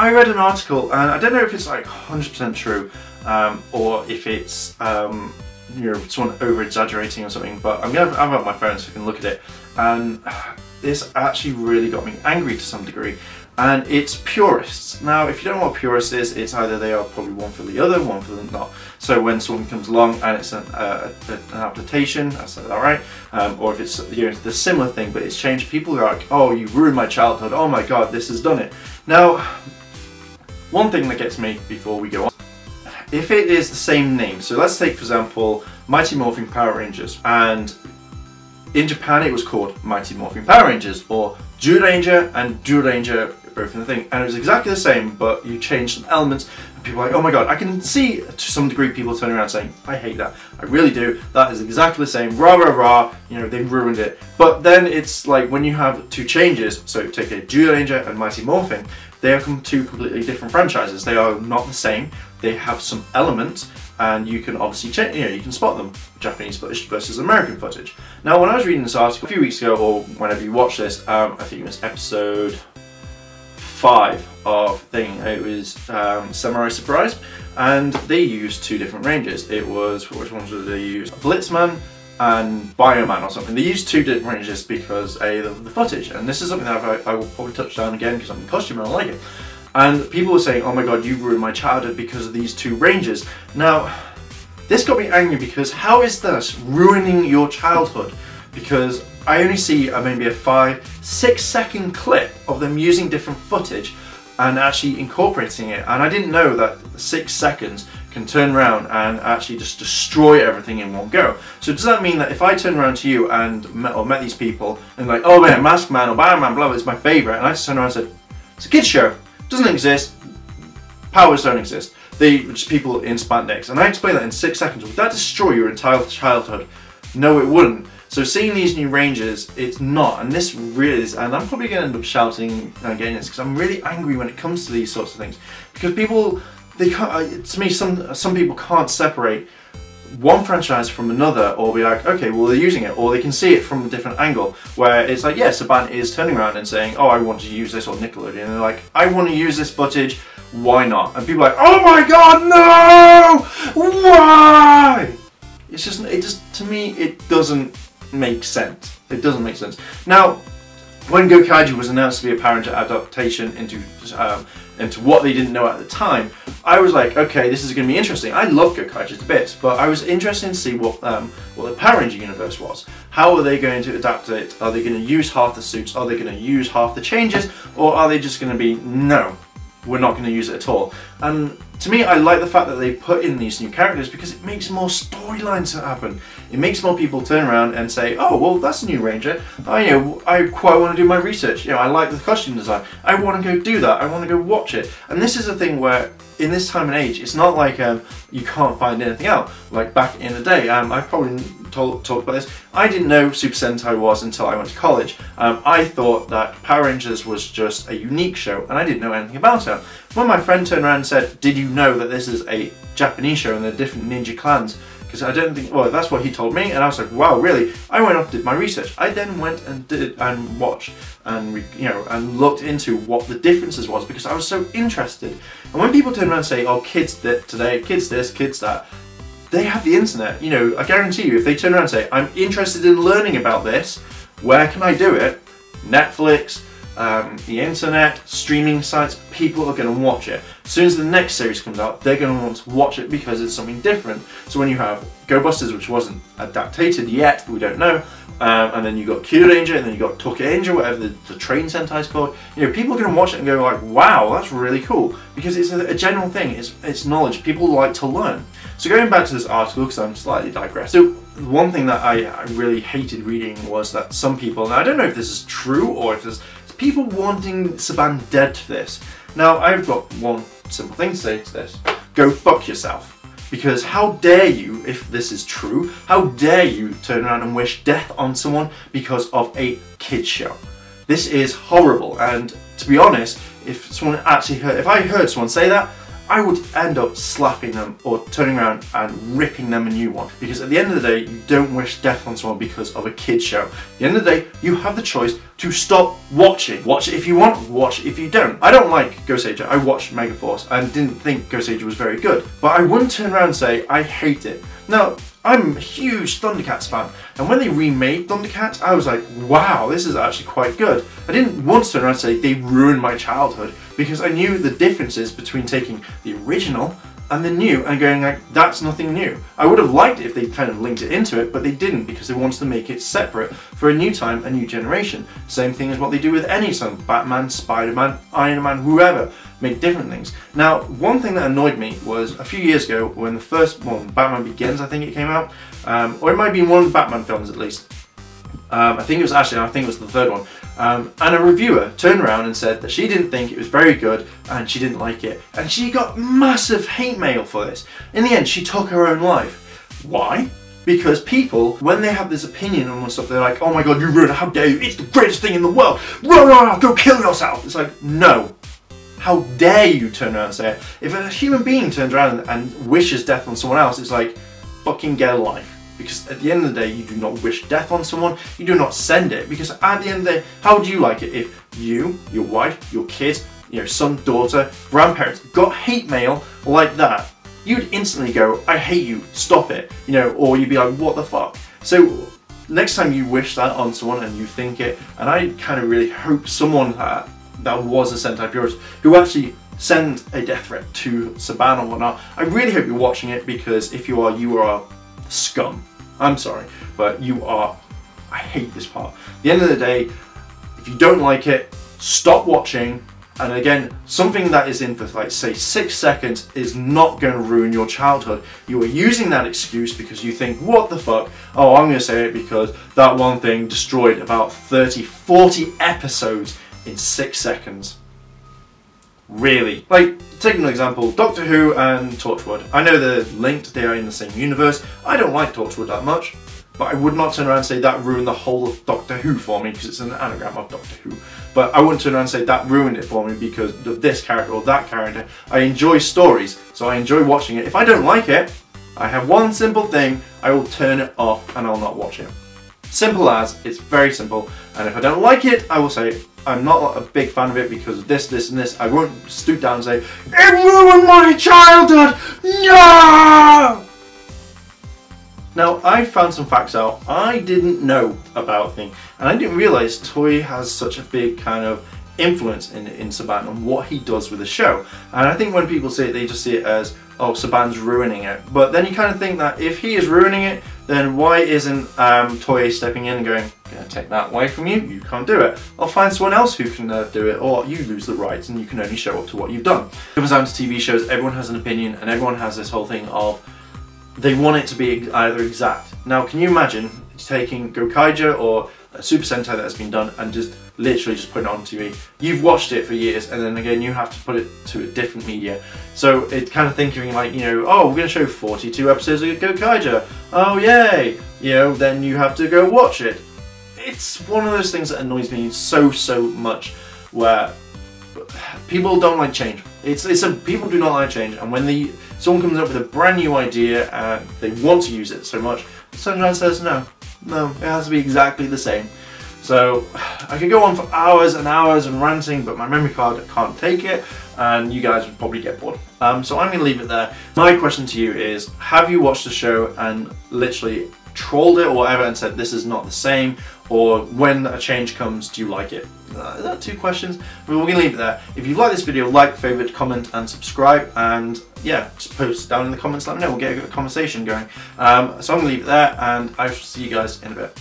I read an article, and I don't know if it's like 100% true, or if it's you know, someone over exaggerating or something, but I'm on my phone so I can look at it, and this actually really got me angry to some degree. And it's Purists. Now, if you don't know what Purist is, it's either they are probably one for the other, one for the not. So when someone comes along and it's an adaptation, I said that right, or if it's, you know, the similar thing but it's changed, people are like, oh, you ruined my childhood, oh my god, this has done it. Now, one thing that gets me before we go on, if it is the same name, so let's take for example Mighty Morphin Power Rangers, and in Japan it was called Mighty Morphin Power Rangers, or Zyuranger and Zyuranger, both in the thing, and it was exactly the same, but you changed some elements, and people are like, oh my god. I can see to some degree people turning around saying, I hate that, I really do, that is exactly the same, rah rah rah, you know, they've ruined it. But then it's like when you have two changes, so take a Zyuranger and Mighty Morphin, they are two completely different franchises. They are not the same, they have some elements, and you can obviously change, you know, you can spot them, Japanese footage versus American footage. Now, when I was reading this article a few weeks ago, or whenever you watch this, I think it was episode 5 of thing, it was Samurai Surprise, and they used two different ranges. It was, which ones did they use? Blitzman and Bioman or something. They used two different ranges because the footage, and this is something that I will probably touch down again because I'm in costume and I like it. And people were saying, oh my god, you ruined my childhood because of these two ranges. Now, this got me angry because how is this ruining your childhood? Because I only see maybe a 5-6 second clip of them using different footage and actually incorporating it. And I didn't know that 6 seconds can turn around and actually just destroy everything in one go. So does that mean that if I turn around to you and met these people and like, oh man, Mask Man or Bioman, blah, blah, is my favourite, and I just turn around and said, it's a kid's show. Doesn't exist, powers don't exist, they just people in spandex, and I explain that in 6 seconds. Would that destroy your entire childhood? No, it wouldn't. So seeing these new ranges, it's not, and this really is, and I'm probably going to end up shouting again this because I'm really angry when it comes to these sorts of things, because people, they can't, to me, some people can't separate one franchise from another, or be like, okay, well they're using it, or they can see it from a different angle, where it's like, yeah, Saban is turning around and saying, oh, I want to use this, or Nickelodeon, and they're like, I want to use this footage, why not? And people are like, oh my god, no! Why? It's just, to me, it doesn't make sense. It doesn't make sense. Now, when Gokaiger was announced to be a Power Ranger adaptation into what they didn't know at the time, I was like, okay, this is going to be interesting. I love Gokaiger to bits, but I was interested to see what the Power Ranger universe was. How are they going to adapt it? Are they going to use half the suits? Are they going to use half the changes? Or are they just going to be, no, we're not going to use it at all? And to me, I like the fact that they put in these new characters because it makes more storylines to happen. It makes more people turn around and say, oh, well, that's a new Ranger. I quite want to do my research. I like the costume design. I want to go do that. I want to go watch it. And this is a thing where, in this time and age, it's not like you can't find anything out. Like back in the day, I've probably talked about this. I didn't know Super Sentai was until I went to college. I thought that Power Rangers was just a unique show, and I didn't know anything about it. When my friend turned around and said, did you know that this is a Japanese show and there are different ninja clans? Because I don't think, well, that's what he told me, and I was like, wow, really? I went off and did my research. I then went and did and watched and and looked into what the differences was, because I was so interested. And when people turn around and say, oh, kids today, kids this, kids that, they have the internet. I guarantee you, if they turn around and say, I'm interested in learning about this, where can I do it? Netflix, the internet, streaming sites, people are going to watch it. As soon as the next series comes out, they're going to want to watch it because it's something different. So when you have Go Busters, which wasn't adapted yet, we don't know, and then you got Kyuranger, and then you got Tokanger, whatever the train Sentai is called, people are going to watch it and go like, wow, that's really cool, because it's a general thing, it's knowledge, people like to learn. So going back to this article, because I'm slightly digressed, so one thing that I really hated reading was that some people, and I don't know if this is true or if there's people wanting Saban Dead to this. Now, I've got one simple thing to say to this. Go fuck yourself. Because how dare you, if this is true, how dare you turn around and wish death on someone because of a kid's show? This is horrible, and to be honest, if I heard someone say that, I would end up slapping them or turning around and ripping them a new one. Because at the end of the day, you don't wish death on someone because of a kid's show. At the end of the day, you have the choice to stop watching. Watch it if you want, watch it if you don't. I don't like Ghost Ager. I watched Megaforce and didn't think Ghost Ager was very good. But I wouldn't turn around and say, I hate it. Now, I'm a huge Thundercats fan, and when they remade Thundercats, I was like, wow, this is actually quite good. I didn't want to turn around and say they ruined my childhood, because I knew the differences between taking the original and the new and going like, that's nothing new. I would have liked it if they kind of linked it into it, but they didn't, because they wanted to make it separate for a new time, a new generation. Same thing as what they do with any song, Batman, Spider-Man, Iron Man, whoever, make different things. Now, one thing that annoyed me was a few years ago when the first one, Batman Begins, I think it came out, or it might be one of the Batman films at least. I think it was the third one. And a reviewer turned around and said that she didn't think it was very good and she didn't like it. And she got massive hate mail for this. In the end, she took her own life. Why? Because people, when they have this opinion on stuff, they're like, oh my god, you ruined it, how dare you, it's the greatest thing in the world, rah, rah, go kill yourself. It's like, no. How dare you turn around and say it? If a human being turns around and wishes death on someone else, it's like, fucking get a life. Because at the end of the day, you do not wish death on someone, you do not send it, because at the end of the day, how would you like it if you, your wife, your kids, your son, daughter, grandparents got hate mail like that? You'd instantly go, I hate you, stop it, you know, or you'd be like, what the fuck? So next time you wish that on someone and you think it, and I kind of really hope someone that was a Sentai Purist who actually sent a death threat to Saban or whatnot, I really hope you're watching it, because if you are scum. I'm sorry, but you are, I hate this part. At the end of the day, if you don't like it, stop watching. And again, something that is in for like say 6 seconds is not going to ruin your childhood. You are using that excuse because you think, what the fuck? Oh, I'm going to say it because that one thing destroyed about 30, 40 episodes in 6 seconds. Really? Like, take an example, Doctor Who and Torchwood. I know they're linked, they are in the same universe. I don't like Torchwood that much, but I would not turn around and say that ruined the whole of Doctor Who for me, because it's an anagram of Doctor Who. But I wouldn't turn around and say that ruined it for me because of this character or that character. I enjoy stories, so I enjoy watching it. If I don't like it, I have one simple thing, I will turn it off and I'll not watch it. Simple as, it's very simple. And if I don't like it, I will say, I'm not a big fan of it because of this, this and this. I won't stoop down and say, it ruined my childhood! No! Now, I found some facts out I didn't know about things, and I didn't realise Toei has such a big kind of influence in Saban and what he does with the show. And I think when people see it, they just see it as, oh, Saban's ruining it. But then you kind of think that if he is ruining it, then why isn't Toei stepping in and going, I'm going to take that away from you, you can't do it. I'll find someone else who can do it, or you lose the rights and you can only show up to what you've done. When it comes down to TV shows, everyone has an opinion and everyone has this whole thing of, they want it to be either exact. Now, can you imagine taking Gokaiger or a Super Sentai that has been done and just literally just putting it on TV? You've watched it for years, and then again you have to put it to a different media. So it's kind of thinking like, you know, oh, we're going to show 42 episodes of Gokaiger. Oh yay! You know, then you have to go watch it. It's one of those things that annoys me so much, where people don't like change. People do not like change, and when someone comes up with a brand new idea and they want to use it so much, sometimes says no, it has to be exactly the same. So I could go on for hours and hours and ranting, but my memory card can't take it, and you guys would probably get bored. So I'm going to leave it there. My question to you is, have you watched the show and literally trolled it or whatever and said this is not the same, or when a change comes, do you like it? Is that 2 questions? But we're going to leave it there. If you like this video, like, favourite, comment and subscribe, and yeah, just post down in the comments, let me know, we'll get a conversation going. So I'm going to leave it there, and I shall see you guys in a bit.